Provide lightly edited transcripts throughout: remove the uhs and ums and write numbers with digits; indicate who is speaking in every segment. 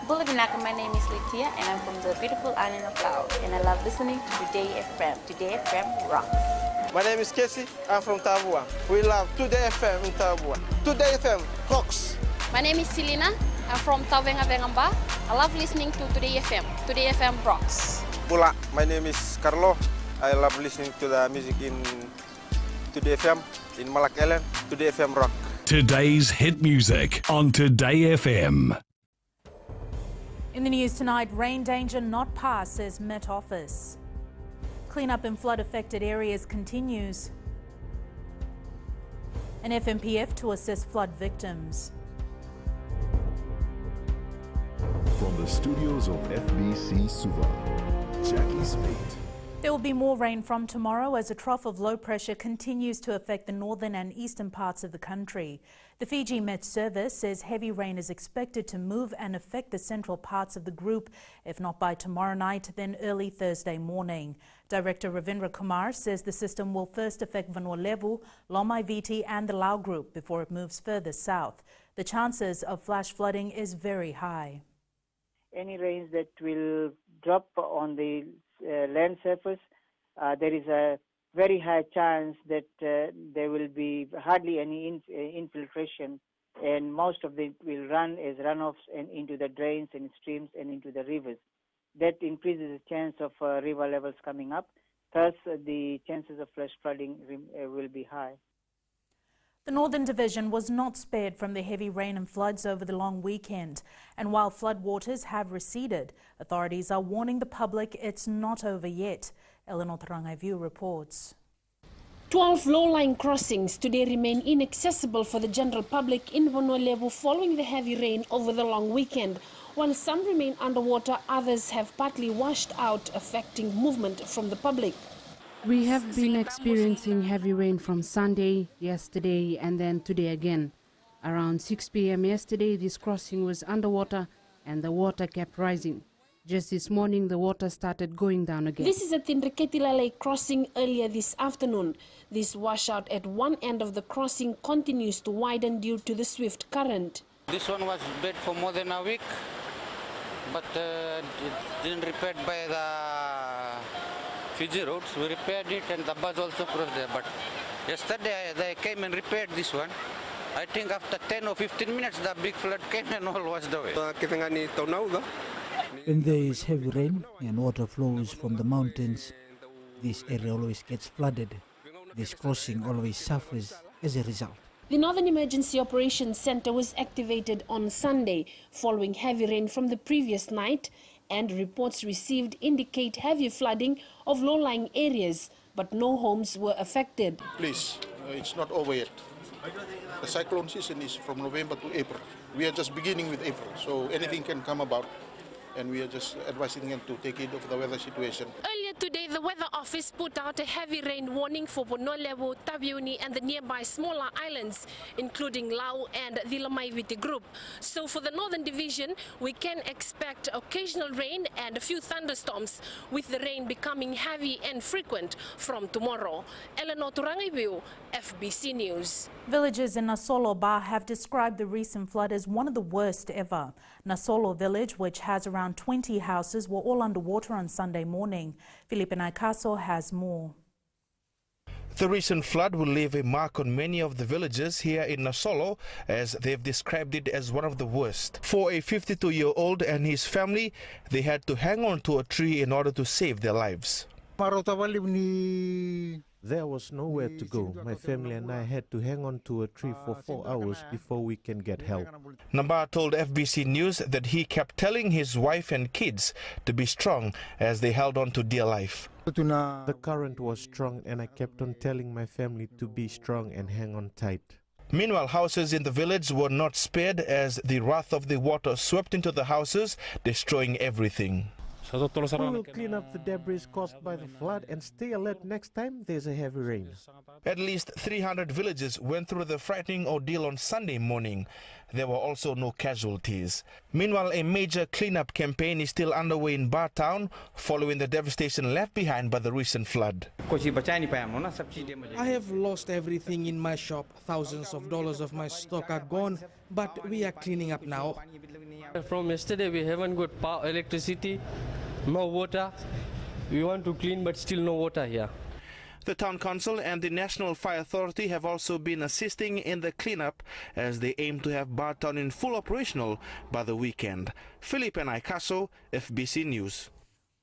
Speaker 1: Bulavinaka, my name is Litia and I'm from the beautiful island of Laos and I love listening to Today FM. Today FM rocks.
Speaker 2: My name is Casey, I'm from Tabua. We love Today FM in Tabua. Today FM rocks.
Speaker 3: My name is Selina, I'm from Tavenga Vengamba. I love listening to Today FM. Today FM rocks.
Speaker 2: Bula, my name is Carlo. I love listening to the music in Today FM, in Malak Island. Today FM rock.
Speaker 4: Today's hit music on Today FM.
Speaker 5: In the news tonight, rain danger not passed, says Met Office. Cleanup in flood-affected areas continues. An FNPF to assist flood victims.
Speaker 6: From the studios of FBC Suva, Jackie Smith.
Speaker 5: There will be more rain from tomorrow as a trough of low pressure continues to affect the northern and eastern parts of the country. The Fiji Met Service says heavy rain is expected to move and affect the central parts of the group, if not by tomorrow night, then early Thursday morning. Director Ravindra Kumar says the system will first affect Vanuatu, Lomai Viti and the Lau group before it moves further south. The chances of flash flooding is very high.
Speaker 7: Any rains that will drop on the land surface, there is a very high chance that there will be hardly any infiltration, and most of it will run as runoffs and into the drains and streams and into the rivers. That increases the chance of river levels coming up. Thus, the chances of flash flooding will be high.
Speaker 5: The Northern Division was not spared from the heavy rain and floods over the long weekend. And while floodwaters have receded, authorities are warning the public it's not over yet. Eleanor Tarangaivu reports.
Speaker 8: 12 low-lying crossings today remain inaccessible for the general public in Vanuatu following the heavy rain over the long weekend. While some remain underwater, others have partly washed out, affecting movement from the public.
Speaker 9: We have been experiencing heavy rain from Sunday, yesterday and then today again. Around 6 p.m. yesterday, this crossing was underwater and the water kept rising. Just this morning, the water started going down again.
Speaker 8: This is at Tindriketilale crossing earlier this afternoon. This washout at one end of the crossing continues to widen due to the swift current.
Speaker 10: This one was bad for more than a week, but it didn't repaired by the Fiji roads. We repaired it and the bus also crossed there. But yesterday they came and repaired this one. I think after 10 or 15 minutes the big flood came and all washed away.
Speaker 11: When there is heavy rain and water flows from the mountains, this area always gets flooded. This crossing always suffers as a result.
Speaker 8: The Northern Emergency Operations Center was activated on Sunday following heavy rain from the previous night, and reports received indicate heavy flooding of low-lying areas, but no homes were affected.
Speaker 12: Please, it's not over yet. The cyclone season is from November to April. We are just beginning with April, so anything can come about, and we are just advising them to take heed of the weather situation.
Speaker 8: Earlier today, the Weather Office put out a heavy rain warning for Vanuatu, Taveuni and the nearby smaller islands, including Lau and the Lomai Viti group. So for the Northern Division, we can expect occasional rain and a few thunderstorms, with the rain becoming heavy and frequent from tomorrow. Eleanor Turangibu, FBC News.
Speaker 5: Villagers in Nasolo Ba have described the recent flood as one of the worst ever. Nasolo village, which has around 20 houses, were all underwater on Sunday morning. Felipe Naikaso has more.
Speaker 13: The recent flood will leave a mark on many of the villages here in Nasolo, as they've described it as one of the worst. For a 52-year-old and his family, they had to hang on to a tree in order to save their lives.
Speaker 14: There was nowhere to go. My family and I had to hang on to a tree for 4 hours before we can get help.
Speaker 13: Namba told FBC News that he kept telling his wife and kids to be strong as they held on to dear life.
Speaker 14: The current was strong and I kept on telling my family to be strong and hang on tight.
Speaker 13: Meanwhile, houses in the village were not spared as the wrath of the water swept into the houses, destroying everything.
Speaker 14: We will clean up the debris caused by the flood and stay alert next time there's a heavy rain.
Speaker 13: At least 300 villages went through the frightening ordeal on Sunday morning. There were also no casualties. Meanwhile, a major cleanup campaign is still underway in Ba Town following the devastation left behind by the recent flood.
Speaker 15: I have lost everything in my shop. Thousands of dollars of my stock are gone. but we are cleaning up now.
Speaker 16: From yesterday we haven't got power, electricity, no water. We want to clean but still no water here.
Speaker 13: The Town Council and the National Fire Authority have also been assisting in the cleanup as they aim to have Bar Town in full operational by the weekend. Philip and Ikaso, FBC News.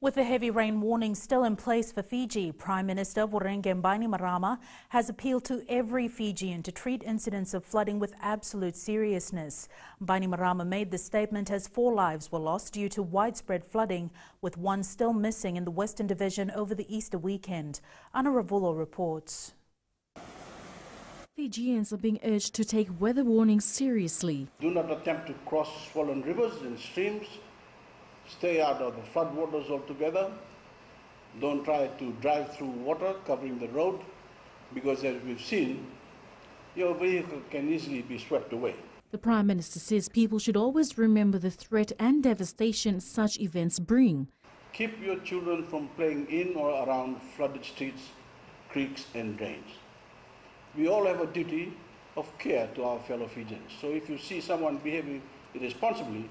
Speaker 5: With the heavy rain warning still in place for Fiji, Prime Minister Voreqe Bainimarama has appealed to every Fijian to treat incidents of flooding with absolute seriousness. Bainimarama made the statement as 4 lives were lost due to widespread flooding, with 1 still missing in the Western Division over the Easter weekend. Ana Ravulo reports.
Speaker 17: Fijians are being urged to take weather warnings seriously.
Speaker 18: Do not attempt to cross swollen rivers and streams. Stay out of the floodwaters altogether. Don't try to drive through water covering the road, because as we've seen, your vehicle can easily be swept away.
Speaker 17: The Prime Minister says people should always remember the threat and devastation such events bring.
Speaker 18: Keep your children from playing in or around flooded streets, creeks and drains. We all have a duty of care to our fellow Fijians. So if you see someone behaving irresponsibly,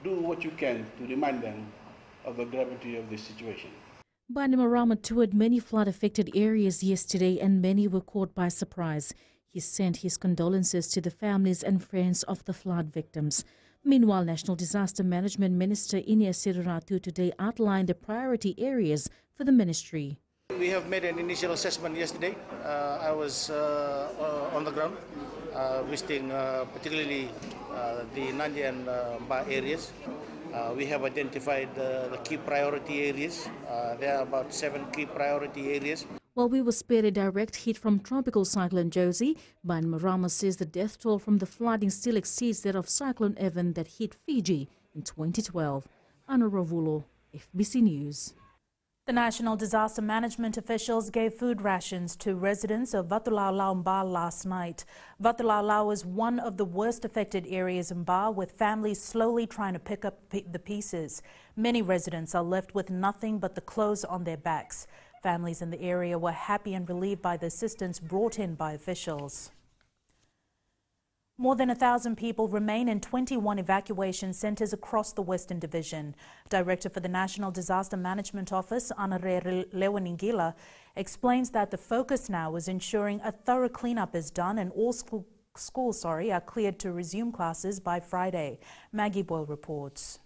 Speaker 18: do what you can to remind them of the gravity of this situation.
Speaker 17: Bainimarama toured many flood-affected areas yesterday and many were caught by surprise. He sent his condolences to the families and friends of the flood victims. Meanwhile, National Disaster Management Minister Inia Siruratu today outlined the priority areas for the ministry.
Speaker 19: We have made an initial assessment yesterday. I was on the ground, visiting particularly the Nandi and Ba areas. We have identified the key priority areas. There are about 7 key priority areas.
Speaker 17: While we were spared a direct hit from Tropical Cyclone Josie, Bainimarama says the death toll from the flooding still exceeds that of Cyclone Evan that hit Fiji in 2012. Ana Ravulo, FBC News.
Speaker 5: The National Disaster Management officials gave food rations to residents of Vatulalau Mba last night. Vatulalau is one of the worst affected areas in Mba, with families slowly trying to pick up the pieces. Many residents are left with nothing but the clothes on their backs. Families in the area were happy and relieved by the assistance brought in by officials. More than 1,000 people remain in 21 evacuation centres across the Western Division. Director for the National Disaster Management Office, Anare Lewaningila, explains that the focus now is ensuring a thorough cleanup is done and all schools are cleared to resume classes by Friday. Maggie Boyle reports.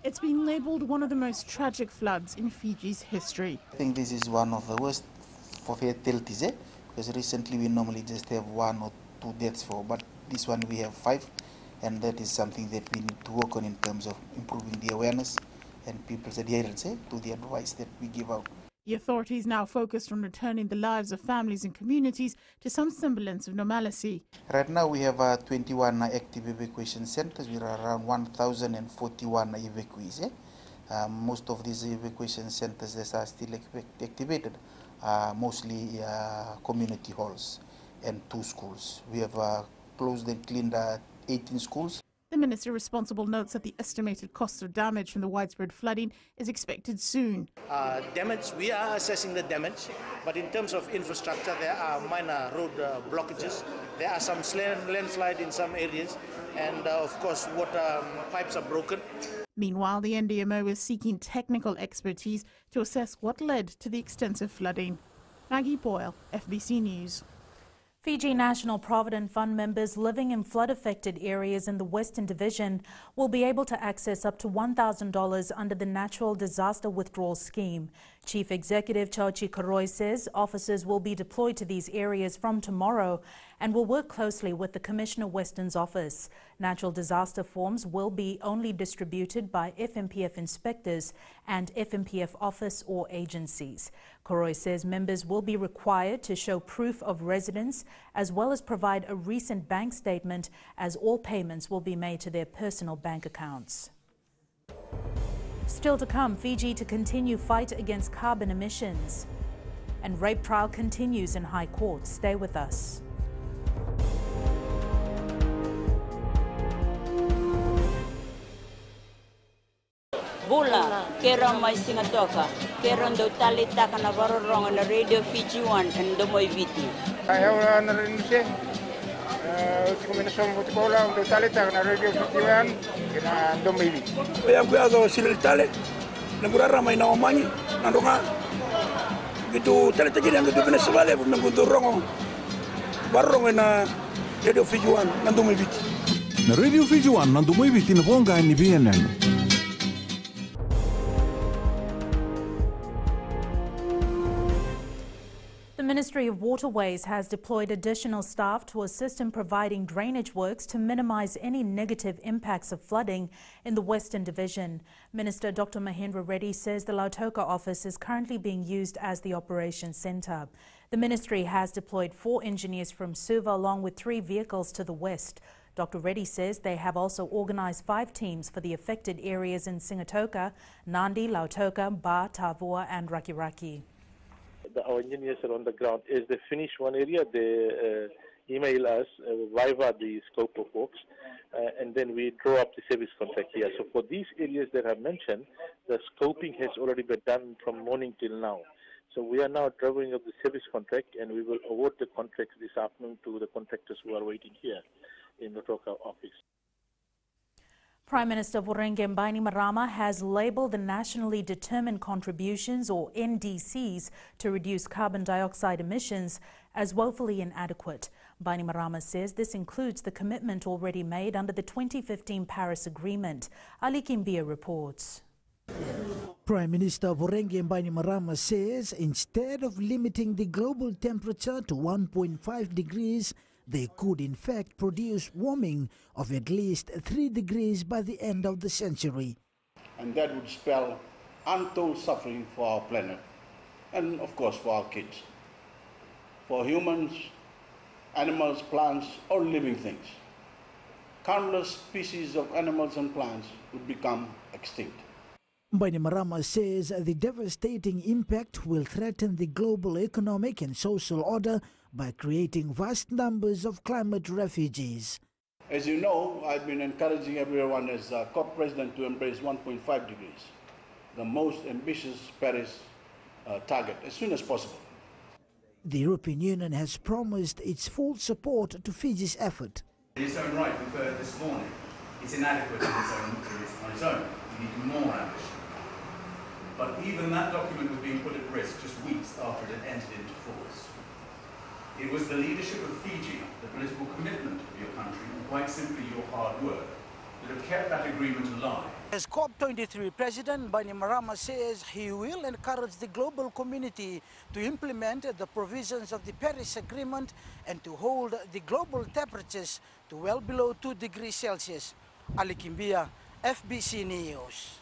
Speaker 20: It's been labelled one of the most tragic floods in Fiji's history.
Speaker 21: I think this is one of the worst for fatalities, because recently we normally just have 1 or 2 deaths but this one we have 5, and that is something that we need to work on in terms of improving the awareness and people's adherence to the advice that we give out.
Speaker 20: The authorities now focused on returning the lives of families and communities to some semblance of normalcy.
Speaker 21: Right now we have 21 active evacuation centres with around 1,041 evacuees. Most of these evacuation centres that are still activated are mostly community halls and 2 schools. We have closed and cleaned 18 schools.
Speaker 20: The minister responsible notes that the estimated cost of damage from the widespread flooding is expected soon.
Speaker 19: Damage, we are assessing the damage, but in terms of infrastructure, there are minor road blockages. There are some landslide in some areas, and of course, water pipes are broken.
Speaker 20: Meanwhile, the NDMO is seeking technical expertise to assess what led to the extensive flooding. Maggie Boyle, FBC News.
Speaker 5: Fiji National Provident Fund members living in flood-affected areas in the Western Division will be able to access up to $1,000 under the Natural Disaster Withdrawal Scheme. Chief Executive Chauchi Karoi says officers will be deployed to these areas from tomorrow and will work closely with the Commissioner Western's office. Natural disaster forms will be only distributed by FNPF inspectors and FNPF office or agencies. Karoi says members will be required to show proof of residence as well as provide a recent bank statement, as all payments will be made to their personal bank accounts. Still to come, Fiji to continue fight against carbon emissions. And rape trial continues in High Court. Stay with us.
Speaker 22: Bula, kera mai singatoka, kera ndo tali taka na varorong na Radio Fiji 1 and do moi viti.
Speaker 23: I have an
Speaker 1: Untuk sekolah untuk tali tak na radio festival kena dombi.
Speaker 3: Yang biasa silir tali, negara ramai na omani, nandunga. Gitu tali tak jadi yang gitu benar sebalik pun nangkutur rongo, barong na radio festival nandungi biti.
Speaker 23: Na radio festival nandungi biti na ponga ni BNN.
Speaker 5: The Ministry of Waterways has deployed additional staff to assist in providing drainage works to minimise any negative impacts of flooding in the Western Division. Minister Dr. Mahendra Reddy says the Lautoka office is currently being used as the operations centre. The ministry has deployed 4 engineers from Suva along with 3 vehicles to the west. Dr. Reddy says they have also organised 5 teams for the affected areas in Singatoka, Nandi, Lautoka, Ba, Tavua and Rakiraki.
Speaker 24: Our engineers are on the ground. As they finish one area, they email us via the scope of works, and then we draw up the service contract here. So for these areas that I mentioned, the scoping has already been done from morning till now. So we are now drawing up the service contract, and we will award the contracts this afternoon to the contractors who are waiting here in the Lautoka office.
Speaker 5: Prime Minister Vorenge Bainimarama has labelled the Nationally Determined Contributions, or NDCs, to reduce carbon dioxide emissions as woefully inadequate. Bainimarama says this includes the commitment already made under the 2015 Paris Agreement. Ali Kimbia reports.
Speaker 11: Prime Minister Vorenge Bainimarama says instead of limiting the global temperature to 1.5 degrees, they could in fact produce warming of at least 3 degrees by the end of the century.
Speaker 18: And that would spell untold suffering for our planet and of course for our kids. For humans, animals, plants, all living things. Countless species of animals and plants would become extinct.
Speaker 11: Bainimarama says the devastating impact will threaten the global economic and social order by creating vast numbers of climate refugees.
Speaker 18: As you know, I've been encouraging everyone as COP president to embrace 1.5 degrees, the most ambitious Paris target, as soon as possible.
Speaker 11: The European Union has promised its full support to Fiji's effort.
Speaker 25: In its own right, we've heard this morning, it's inadequate on its own. We need more ambition. But even that document was being put at risk just weeks after it had entered into force. It was the leadership of Fiji, the political commitment of your country, and quite simply your hard work, that have kept that agreement alive.
Speaker 11: As COP23 President Bainimarama says he will encourage the global community to implement the provisions of the Paris Agreement and to hold the global temperatures to well below 2 degrees Celsius. Ali Kimbia, FBC News.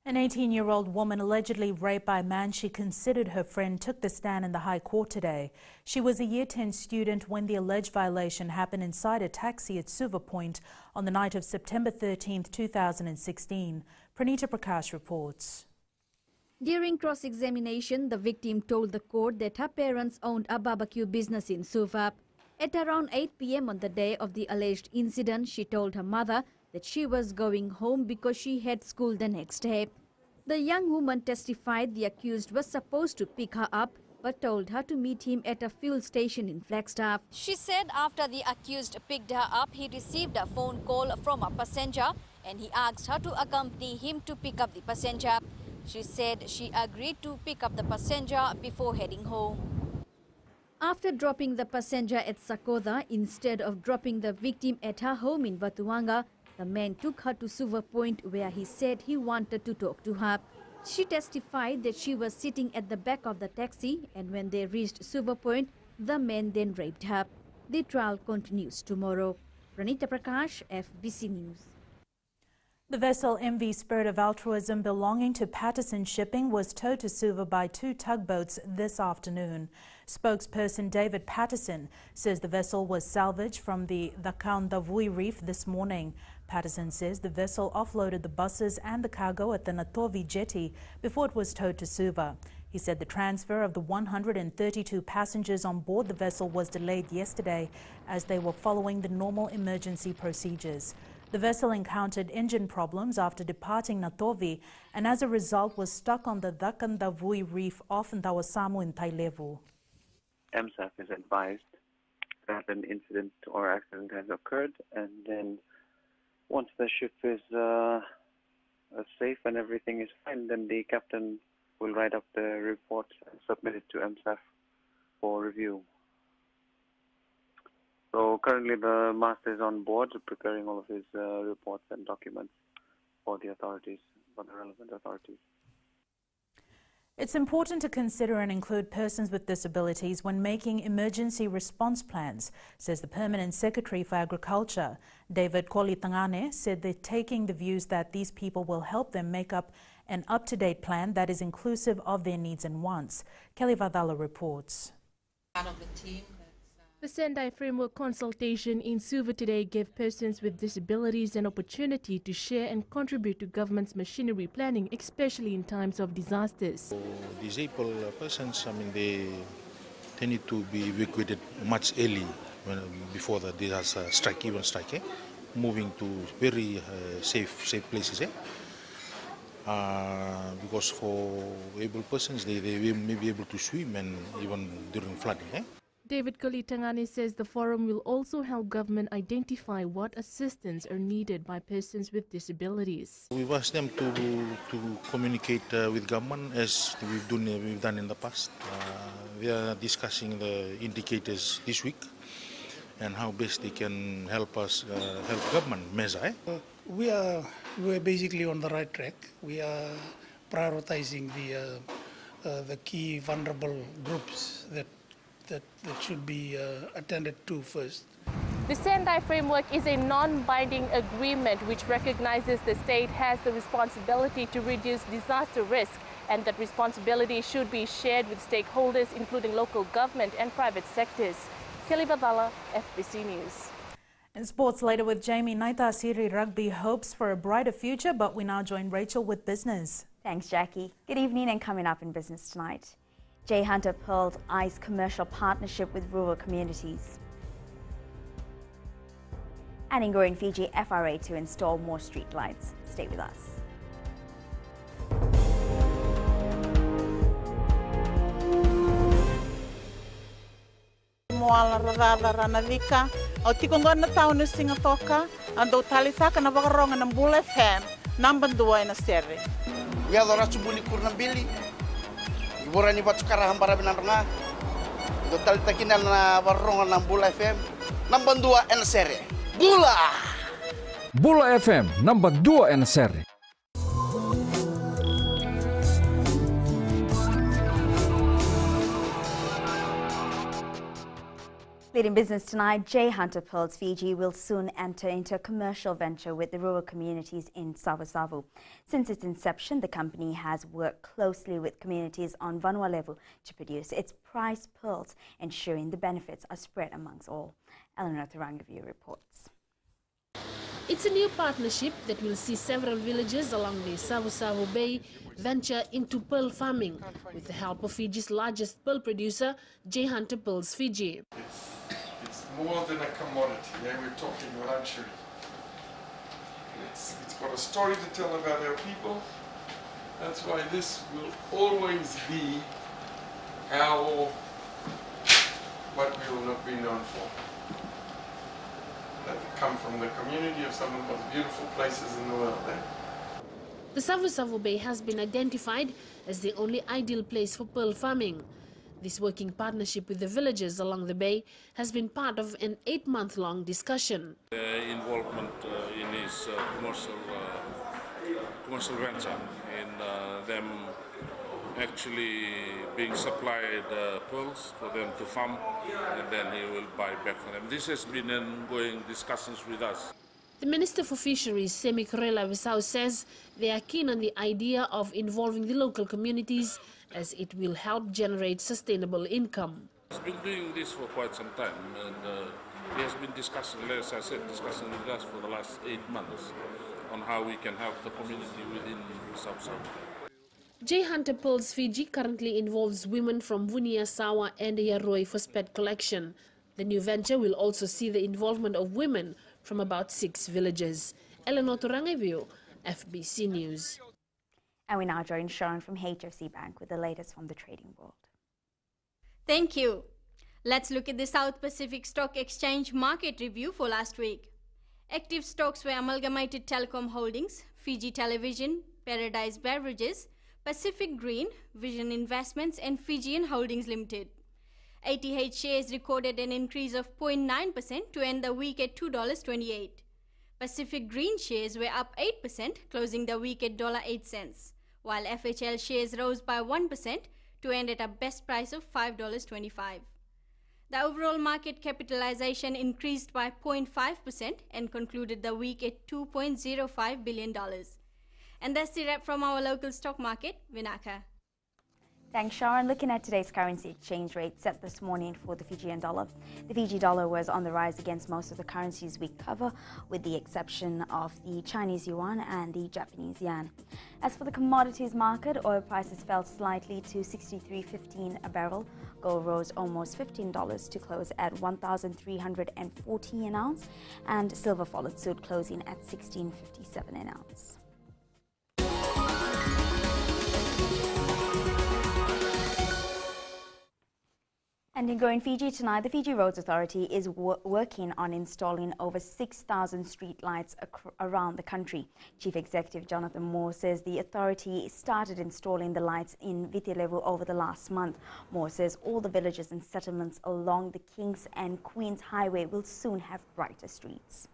Speaker 5: An 18-year-old woman allegedly raped by a man she considered her friend took the stand in the High Court today. She was a Year 10 student when the alleged violation happened inside a taxi at Suva Point on the night of September 13, 2016. Pranita Prakash reports.
Speaker 26: During cross-examination, the victim told the court that her parents owned a barbecue business in Suva. At around 8 p.m. on the day of the alleged incident, she told her mother that she was going home because she had school the next day. The young woman testified the accused was supposed to pick her up but told her to meet him at a fuel station in Flagstaff. She said after the accused picked her up, he received a phone call from a passenger and he asked her to accompany him to pick up the passenger. She said she agreed to pick up the passenger before heading home. After dropping the passenger at Sakotha instead of dropping the victim at her home in Vatuanga, the man took her to Suva Point where he said he wanted to talk to her. She testified that she was sitting at the back of the taxi and when they reached Suva Point, the man then raped her. The trial continues tomorrow. Pranita Prakash, FBC News.
Speaker 5: The vessel MV Spirit of Altruism belonging to Patterson Shipping was towed to Suva by 2 tugboats this afternoon. Spokesperson David Patterson says the vessel was salvaged from the Kaundavui Reef this morning. Patterson says the vessel offloaded the buses and the cargo at the Natovi jetty before it was towed to Suva. He said the transfer of the 132 passengers on board the vessel was delayed yesterday as they were following the normal emergency procedures. The vessel encountered engine problems after departing Natovi and as a result was stuck on the Dakandavui Reef off Ndawasamu in Tailevu.
Speaker 27: MSAF is advised
Speaker 2: that an incident or accident has occurred, and then once the ship is safe and everything is fine, then the captain will write up the report and submit it to MSAF for review. So currently the master is on board preparing all of his reports and documents for the authorities, for the relevant authorities.
Speaker 5: It's important to consider and include persons with disabilities when making emergency response plans, says the Permanent Secretary for Agriculture. David Kolitangane said they're taking the views that these people will help them make up an up-to-date plan that is inclusive of their needs and wants. Kelly Vadala reports.
Speaker 4: The Sendai Framework consultation in Suva today gave persons with disabilities an opportunity to share and contribute to government's machinery planning, especially in times of disasters.
Speaker 6: Disabled persons, they need to be evacuated much early before the disaster strike, moving to very safe places. Because for able persons, they may be able to swim and even during flooding.
Speaker 4: David Kolitangane says the forum will also help government identify what assistance are needed by persons with disabilities.
Speaker 6: We've asked them to communicate with government as we've done in the past. We are discussing the indicators this week and how best they can help us help government measure.
Speaker 7: We're basically on the right track. We are prioritizing the key vulnerable groups that should be attended to first.
Speaker 4: The Sendai Framework is a non-binding agreement which recognizes the state has the responsibility to reduce disaster risk, and that responsibility should be shared with stakeholders including local government and private sectors. Kelly Badala, FBC News.
Speaker 5: In sports later with Jamie, Naita Siri Rugby hopes for a brighter future, but we now join Rachel with business.
Speaker 9: Thanks, Jackie. Good evening, and coming up in business tonight, J Hunter Pearl's ICE commercial partnership with rural communities. And in growing Fiji, FRA to install more street lights. Stay with us.
Speaker 10: Moala rarara ranavika, au tikongona tauna singatoka, ando talitaka na wakaronga ng Bull FM, nambandua na sere.
Speaker 27: Ya dora subuli kurnambili. Iborani batukara hambara binaranga. Do talitakinan na waronga ng Bull FM, nambandua na sere. Bula!
Speaker 28: Bula FM, number 2 en seri.
Speaker 9: Leading business tonight, J Hunter Pearls Fiji will soon enter into a commercial venture with the rural communities in Savu. Since its inception, the company has worked closely with communities on Vanuatu to produce its prized pearls, ensuring the benefits are spread amongst all. Eleanor Thurangaview reports.
Speaker 8: It's a new partnership that will see several villages along the Savu Bay venture into pearl farming with the help of Fiji's largest pearl producer, J Hunter Pearls Fiji.
Speaker 29: It's more than a commodity. Yeah, we're talking luxury. It's got a story to tell about our people. That's why this will always be what we will not be known for. That come from the community of some of the most beautiful places in the world.
Speaker 8: The Savu Bay has been identified as the only ideal place for pearl farming. This working partnership with the villagers along the bay has been part of an 8-month-long discussion.
Speaker 30: Involvement in his commercial venture, in them actually being supplied pearls for them to farm, and then he will buy back from them. This has been ongoing discussions with us.
Speaker 8: The Minister for Fisheries, Semi Corella Visau, says they are keen on the idea of involving the local communities as it will help generate sustainable income.
Speaker 30: He's been doing this for quite some time, and he has been discussing, as I said, discussing with us for the last 8 months on how we can help the community within Savu.
Speaker 8: J Hunter Pearls Fiji currently involves women from Vunia, Sawa and Yaroi for spat collection. The new venture will also see the involvement of women from about 6 villages. Eleanor Turangeview, FBC News.
Speaker 9: And we now join Sharon from HFC Bank with the latest from the trading world.
Speaker 31: Thank you.
Speaker 12: Let's look at the South Pacific Stock Exchange market review for last week. Active stocks were Amalgamated Telecom Holdings, Fiji Television, Paradise Beverages, Pacific Green, Vision Investments and Fijian Holdings Limited. ATH shares recorded an increase of 0.9% to end the week at $2.28. Pacific Green shares were up 8%, closing the week at $0.08, while FHL shares rose by 1% to end at a best price of $5.25. The overall market capitalization increased by 0.5% and concluded the week at $2.05 billion. And that's the wrap from our local stock market, Vinaka.
Speaker 9: Thanks, Sharon. Looking at today's currency exchange rate set this morning for the Fijian dollar. The Fiji dollar was on the rise against most of the currencies we cover, with the exception of the Chinese yuan and the Japanese yen. As for the commodities market, oil prices fell slightly to $63.15 a barrel. Gold rose almost $15 to close at $1,340 an ounce, and silver followed suit, closing at $16.57 an ounce. And in Going Fiji tonight, the Fiji Roads Authority is working on installing over 6,000 street lights around the country. Chief Executive Jonathan Moore says the authority started installing the lights in Vitilevu over the last month. Moore says all the villages and settlements along the Kings and Queens Highway will soon have brighter streets.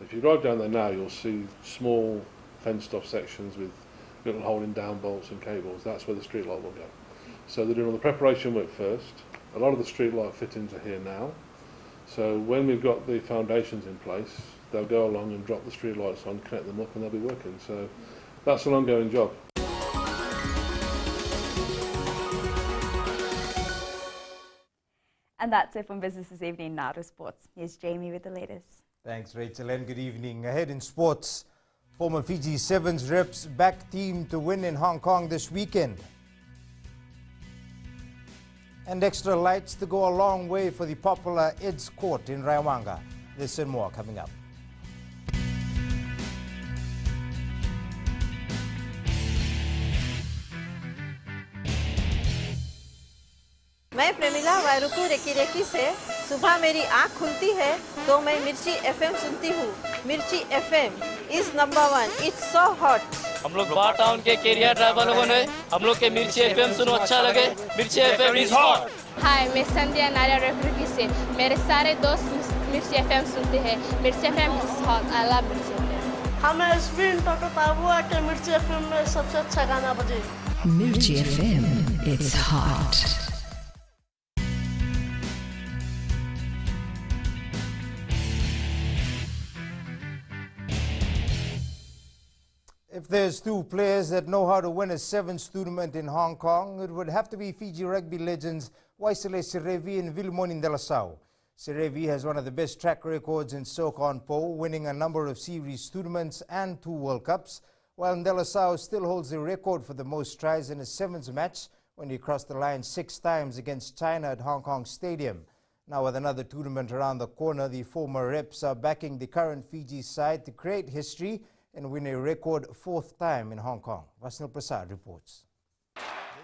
Speaker 13: If you drive down there now, you'll see small fenced-off sections with little holding down bolts and cables. That's where the street light will go. So they're doing all the preparation work first. A lot of the street light fittings are here now. So when we've got the foundations in place, they'll go along and drop the street lights on, connect them up, and they'll be working. So that's an ongoing job.
Speaker 9: And that's it from Business This Evening. Now to sports. Here's Jamie with the latest.
Speaker 14: Thanks, Rachel, and good evening. Ahead in sports, former Fiji Sevens reps back team to win in Hong Kong this weekend. And extra lights to go a long way for the popular Ed's Court in Raiwanga. This and more coming up.
Speaker 15: मैं Premila वायरुकू recce recce से सुबह मेरी आँख खुलती है तो मैं मिर्ची एफएम सुनती हूँ. मिर्ची FM is number 1. It's so hot.
Speaker 16: हम लोग बार टाउन के कैरियर ड्राइवर लोगों ने हम लोग के मिर्ची एफएम सुनो अच्छा लगे. मिर्ची एफएम इज हॉट. हाय, मैं संध्या नारिया रेफरी से मेरे सारे दोस्त मिर्ची एफएम सुनते हैं. मिर्ची FM is hot. I love मिर्ची एफएम. हमें स्पिन तो ताबुआ के मिर्ची एफएम में सबसे अच्छा गाना बजे.
Speaker 17: मिर्ची FM it's hot.
Speaker 14: If there's two players that know how to win a sevens tournament in Hong Kong, it would have to be Fiji rugby legends Waisile Serevi and Vilmonin de la Sau. Serevi has one of the best track records in Soka on Po, winning a number of series tournaments and 2 World Cups, while De La Sau still holds the record for the most tries in a sevens match when he crossed the line 6 times against China at Hong Kong Stadium. Now with another tournament around the corner, the former reps are backing the current Fiji side to create history and win a record 4th time in Hong Kong. Vasnil Prasad reports.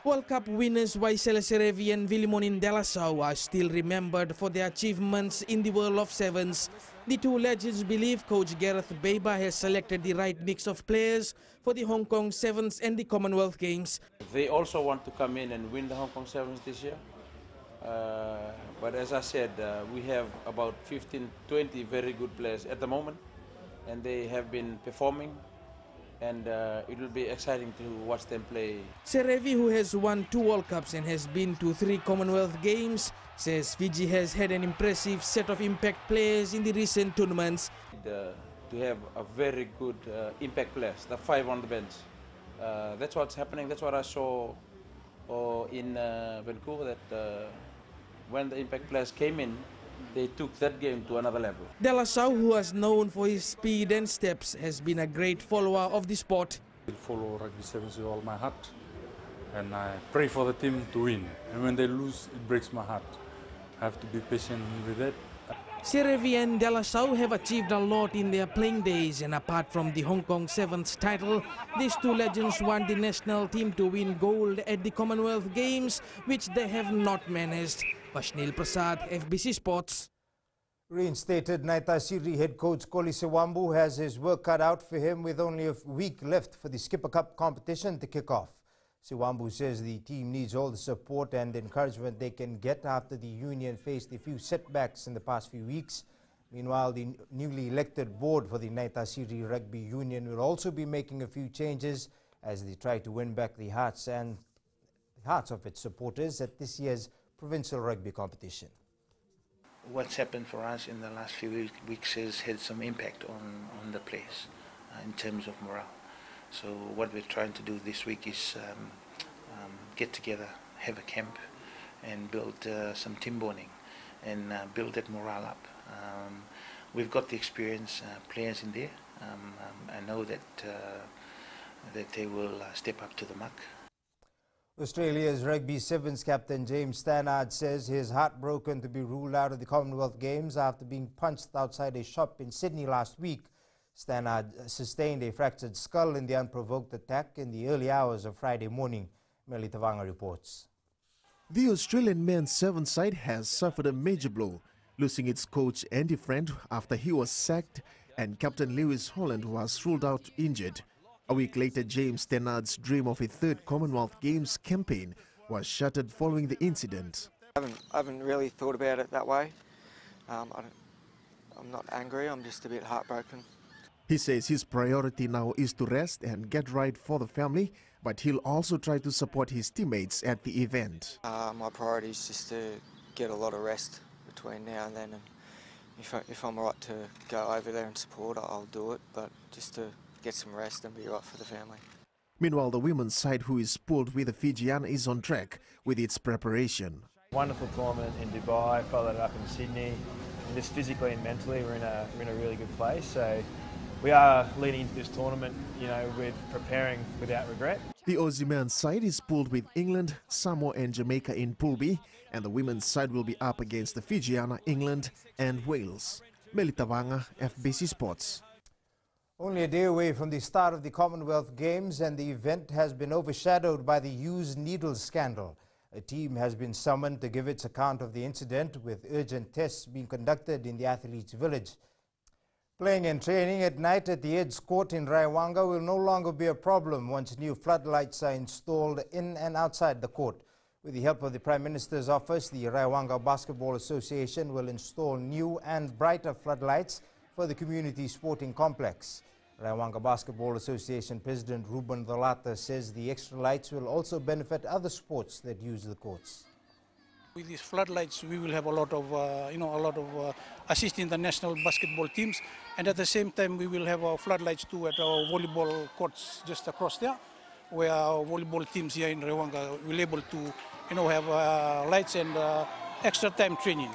Speaker 19: World Cup winners Waisile Serevi and Vilmonin de la Sau are still remembered for their achievements in the world of sevens. The two legends believe coach Gareth Beiba has selected the right mix of players for the Hong Kong Sevens and the Commonwealth Games.
Speaker 20: They also want to come in and win the Hong Kong Sevens this year. But as I said, we have about 15-20 very good players at the moment, and they have been performing, and it will be exciting to watch them play.
Speaker 19: Serevi, who has won 2 World Cups and has been to 3 Commonwealth Games, says Fiji has had an impressive set of impact players in the recent tournaments.
Speaker 20: To have a very good impact players, the 5 on the bench. That's what's happening. That's what I saw in Vancouver, that when the impact players came in, they took that game to another level.
Speaker 19: De La Sau, who is known for his speed and steps, has been a great follower of the sport.
Speaker 21: I follow rugby sevens with all my heart, and I pray for the team to win. And when they lose, it breaks my heart. I have to be patient with that.
Speaker 19: Serevi and De La Sau have achieved a lot in their playing days, and apart from the Hong Kong Sevens title, these two legends want the national team to win gold at the Commonwealth Games, which they have not managed. Vashnil Prasad, FBC Sports.
Speaker 14: Reinstated Naita Siri head coach Koli Sewambu has his work cut out for him with only a week left for the Skipper Cup competition to kick off. Sewambu says the team needs all the support and encouragement they can get after the union faced a few setbacks in the past few weeks. Meanwhile, the newly elected board for the Naita Siri Rugby Union will also be making a few changes as they try to win back the hearts of its supporters at this year's provincial rugby competition.
Speaker 1: What's happened for us in the last few weeks has had some impact on the players in terms of morale. So what we're trying to do this week is get together, have a camp, and build some team bonding and build that morale up. We've got the experienced players in there. I know that they will step up to the mark.
Speaker 14: Australia's Rugby Sevens captain James Stannard says he is heartbroken to be ruled out of the Commonwealth Games after being punched outside a shop in Sydney last week. Stannard sustained a fractured skull in the unprovoked attack in the early hours of Friday morning. Meli Tavanga reports.
Speaker 2: The Australian men's sevens side has suffered a major blow, losing its coach Andy Friend after he was sacked and captain Lewis Holland was ruled out injured. A week later, James Stannard's dream of a third Commonwealth Games campaign was shattered following the incident.
Speaker 3: I haven't really thought about it that way. I'm not angry, I'm just a bit heartbroken.
Speaker 2: He says his priority now is to rest and get right for the family, but he'll also try to support his teammates at the event.
Speaker 3: My priority is just to get a lot of rest between now and then, and if I'm right to go over there and support, I'll do it, but just to get some rest and be right for the family.
Speaker 2: Meanwhile, the women's side, who is pooled with the Fijian, is on track with its preparation.
Speaker 11: Wonderful tournament in Dubai, followed it up in Sydney, and just physically and mentally we're in a really good place. So we are leading into this tournament, with preparing without regret.
Speaker 2: The Aussie men's side is pooled with England, Samoa and Jamaica in Pool B, and the women's side will be up against the Fijiana, England and Wales. Meli Tavanga, FBC Sports.
Speaker 14: Only a day away from the start of the Commonwealth Games, and the event has been overshadowed by the used needles scandal. A team has been summoned to give its account of the incident, with urgent tests being conducted in the athletes' village. Playing and training at night at the Ed's Court in Raiwanga will no longer be a problem once new floodlights are installed in and outside the court. With the help of the Prime Minister's office, the Raiwanga Basketball Association will install new and brighter floodlights for the community sporting complex. Raiwanga Basketball Association President Ruben Dolata says the extra lights will also benefit other sports that use the courts.
Speaker 7: With these floodlights, we will have a lot of assisting the national basketball teams, and at the same time, we will have our floodlights too at our volleyball courts just across there, where our volleyball teams here in Raiwanga will be able to, have lights and extra time training.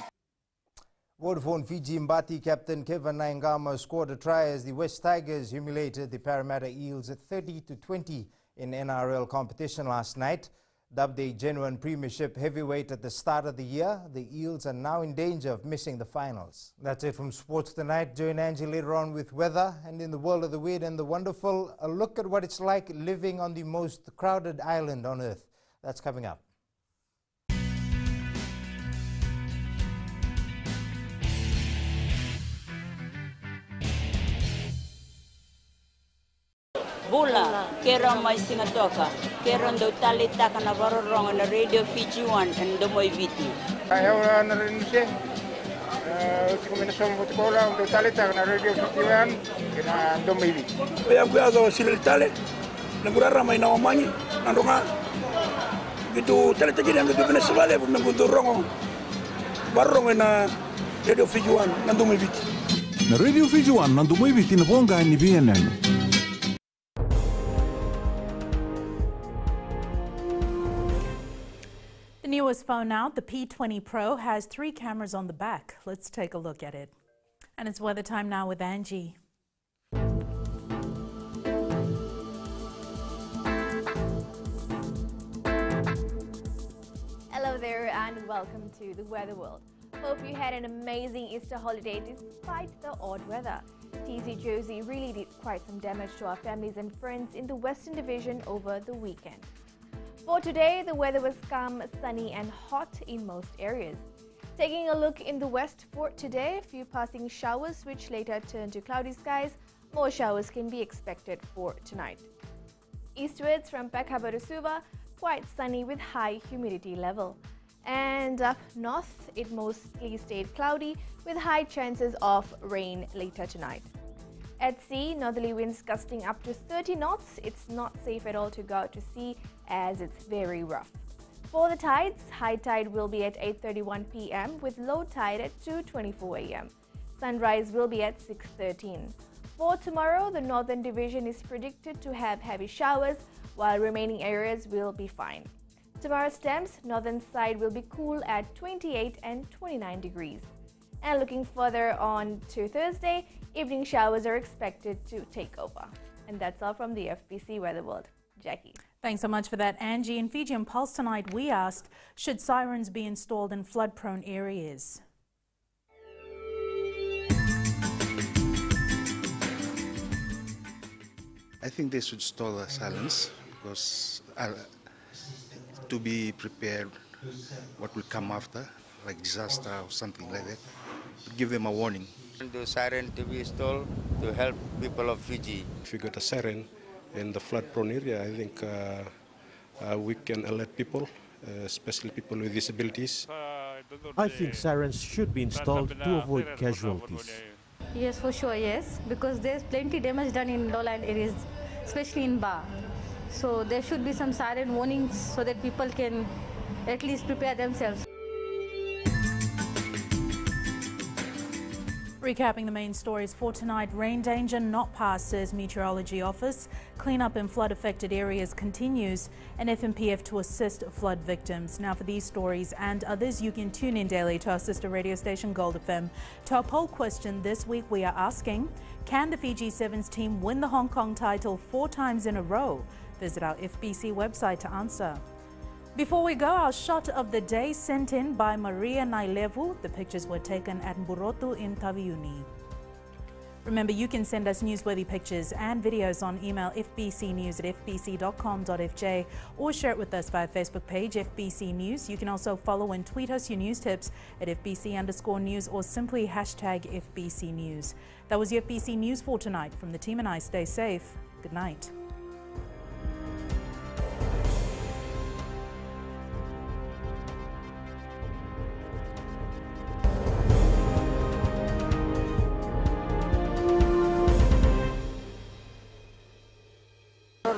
Speaker 14: Vodafone Fiji Mbati captain Kevin Naingama scored a try as the West Tigers humiliated the Parramatta Eels at 30-20 in NRL competition last night. Dubbed a genuine premiership heavyweight at the start of the year, the Eels are now in danger of missing the finals. That's it from Sports Tonight. Join Angie later on with weather, and in the world of the weird and the wonderful, a look at what it's like living on the most crowded island on Earth. That's coming up.
Speaker 18: Bula, kera mai singa toka, kera ndo tali taka na varorong na Radio Fiji 1 and the moi viti.
Speaker 22: Ayaw na rin siya. Utiko minasong butikola ndo tali taka na Radio Fiji 1 and the moi viti.
Speaker 23: Bayang kuya zo sila tali, nagurara may nawamanyi, nandunga. Gitu tali taki na gitu pinasabale, nagunto rongo, varorong na Radio Fiji 1 and the moi viti.
Speaker 28: Na Radio Fiji 1 and the moi viti na bonga ni BNN.
Speaker 5: The newest phone out, the P20 Pro, has 3 cameras on the back. Let's take a look at it. And it's weather time now with Angie.
Speaker 24: Hello there and welcome to the Weather World. Hope you had an amazing Easter holiday despite the odd weather. TC Josie really did quite some damage to our families and friends in the Western Division over the weekend. For today, the weather was calm, sunny and hot in most areas. Taking a look in the west for today, a few passing showers which later turn to cloudy skies. More showers can be expected for tonight. Eastwards from Pekaba to Suva, quite sunny with high humidity level. And up north, it mostly stayed cloudy with high chances of rain later tonight. At sea, northerly winds gusting up to 30 knots. It's not safe at all to go out to sea as it's very rough. For the tides, high tide will be at 8:31 p.m. with low tide at 2:24 a.m. Sunrise will be at 6:13. For tomorrow, the northern division is predicted to have heavy showers, while remaining areas will be fine. Tomorrow's temps, northern side will be cool at 28 and 29 degrees. And looking further on to Thursday, evening showers are expected to take over. And that's all from the FBC Weather World. Jackie.
Speaker 5: Thanks so much for that, Angie. In Fijian Pulse tonight, we asked, should sirens be installed in flood-prone areas?
Speaker 4: I think they should install the silence because to be prepared what will come after, like disaster or something like that. Give them a warning.
Speaker 6: The siren to be installed to help people of Fiji.
Speaker 8: If you got a siren in the flood-prone area, I think we can alert people, especially people with disabilities.
Speaker 2: I think sirens should be installed to avoid casualties.
Speaker 10: Yes, for sure, yes, because there's plenty damage done in lowland areas, especially in Ba. So there should be some siren warnings so that people can at least prepare themselves.
Speaker 5: Recapping the main stories for tonight, rain danger not passed, says Meteorology Office. Cleanup in flood-affected areas continues, and FNPF to assist flood victims. Now for these stories and others, you can tune in daily to our sister radio station Gold FM. To our poll question this week, we are asking, can the Fiji Sevens team win the Hong Kong title 4 times in a row? Visit our FBC website to answer. Before we go, our shot of the day sent in by Maria Nailevu. The pictures were taken at Mburotu in Taviuni. Remember, you can send us newsworthy pictures and videos on email fbcnews@fbc.com.fj or share it with us via Facebook page FBC News. You can also follow and tweet us your news tips at FBC_news or simply hashtag FBC News. That was your FBC News for tonight. From the team and I, stay safe. Good night.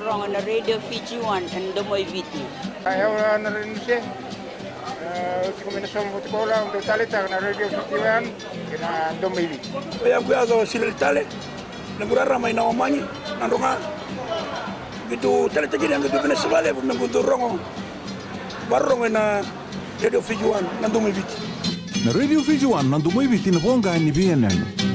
Speaker 18: Wrong on the radio Fiji 1 and Domoy Viti.
Speaker 22: Ayaw na rin siya. Kombinasyon mo tikola untuk talita na radio Fiji 1 kena Domoy Viti.
Speaker 23: Kaya kuyazo sila tale. Nagurara may naomanyi nandunga. Gitu talita gini ang gitu Venezuela pun nangguntur rongo. Barong na radio Fiji 1 na Domoy Viti.
Speaker 12: Na radio Fiji 1 na Domoy Viti na ponga ni BNN.